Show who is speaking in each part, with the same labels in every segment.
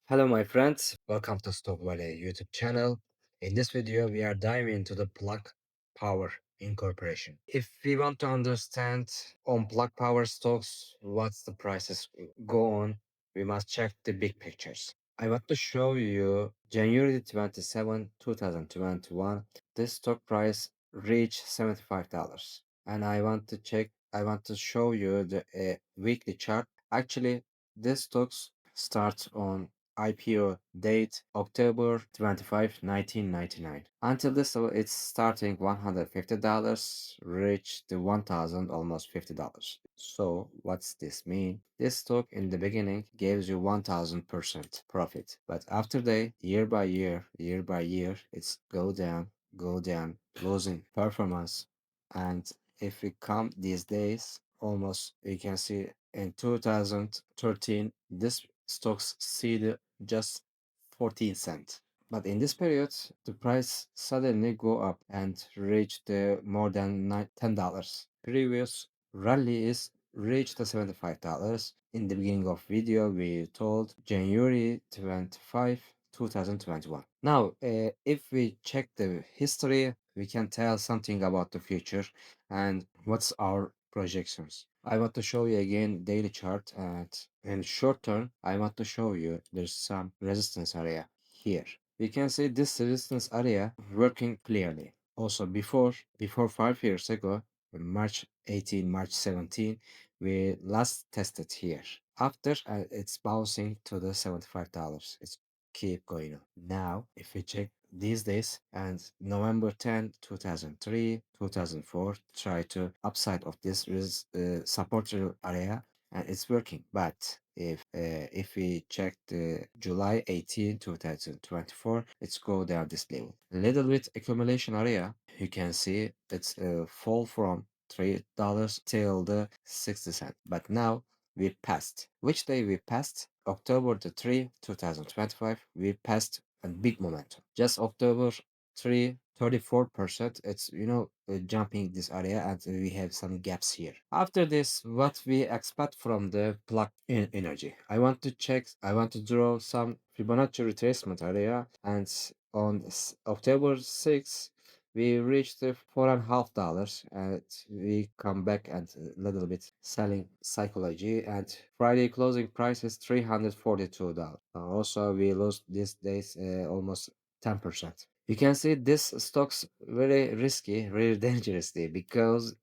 Speaker 1: Hello, my friends. Welcome to Stock Valley YouTube channel. In this video, we are diving into the Plug Power Incorporation. If we want to understand on Plug Power stocks, what's the prices go on, we must check the big pictures. I want to show you January 27, 2021. This stock price reached $75. And I want to show you the weekly chart. Actually, this stocks starts on IPO date October 25, 1999. Until this level, it's starting $150, reach the 1000 almost $50. So what's this mean? This stock in the beginning gives you 1000% profit, but after that, year by year, it's go down, losing performance. And if we come these days, almost you can see in 2013, this stocks see the just 14 cent. But in this period, the price suddenly go up and reach the more than $10. Previous rally is reached the $75. In the beginning of video, we told January 25, 2021. Now, if we check the history, we can tell something about the future and what's our projections. I want to show you again daily chart, and in short term, I want to show you there's some resistance area here. We can see this resistance area working clearly. Also before 5 years ago, in March 17, we last tested here. After it's bouncing to the $75. It's keep going on. Now, if we check these days and November 10, 2003, 2004, try to upside of this support area and it's working. But if we check the July 18, 2024, it's go down this level. Little bit accumulation area, you can see it's fall from $3 till the 60 cent. But now we passed. Which day we passed? October 2025, we passed a big momentum. Just October 3, 34%. It's, jumping this area and we have some gaps here. After this, what we expect from the plug in energy. I want to draw some Fibonacci retracement area, and on October 6, we reached the $4.5 and we come back and a little bit selling psychology, and Friday closing price is $342. Also we lost these days almost 10%. You can see this stocks very risky, very dangerously, because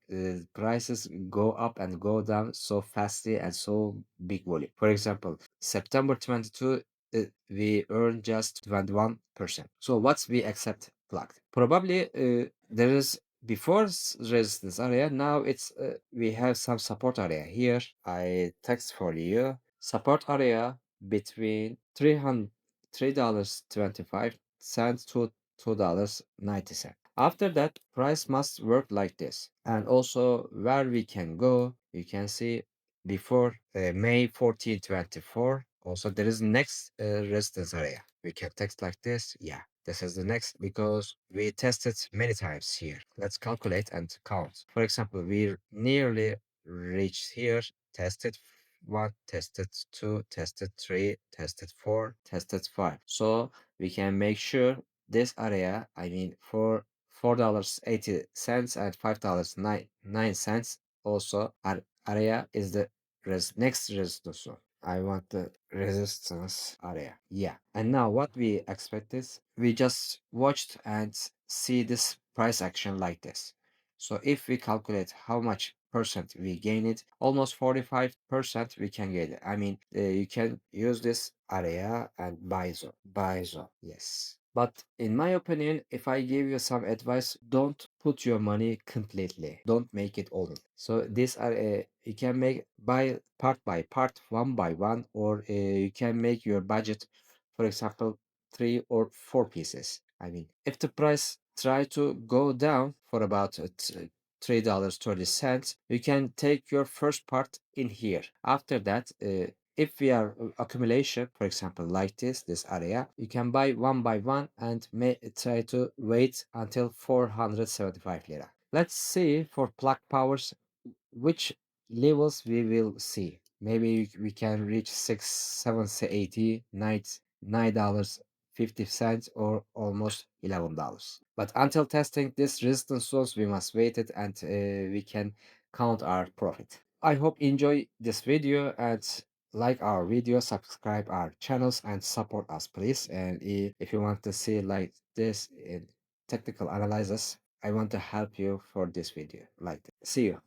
Speaker 1: prices go up and go down so fastly and so big volume. For example, September 22, we earn just 21%. So what's we accept plugged? Probably there is before resistance area. Now it's we have some support area here. I text for you support area between $3.25 to $2.90. After that, price must work like this. And also where we can go, you can see before May 14, 24. Also, there is next resistance area. We can text like this. Yeah, this is the next because we tested many times here. Let's calculate and count. For example, we nearly reached here, tested one, tested two, tested three, tested four, tested five. So we can make sure this area, I mean, for $4.80 and $5.09, also our area is the next resistance zone. I want the resistance area. Yeah. And now what we expect is we just watched and see this price action like this. So if we calculate how much percent we gain it, almost 45% we can get it. I mean, you can use this area and buy zone. Buy zone. Yes. But in my opinion, if I give you some advice, don't put your money completely. Don't make it all in. So these are you can make by part, one by one, or you can make your budget, for example, 3 or 4 pieces. I mean, if the price try to go down for about $3.30, you can take your first part in here. After that, if we are accumulation, for example, like this area, you can buy one by one and may try to wait until 475 lira. Let's see for plug powers which levels we will see. Maybe we can reach 6, 7, 80, 90, $9.50 or almost $11. But until testing this resistance zones, we must wait it and we can count our profit. I hope you enjoy this video and like our video, subscribe our channels and support us please. And if you want to see like this in technical analysis, I want to help you for this video like this. See you.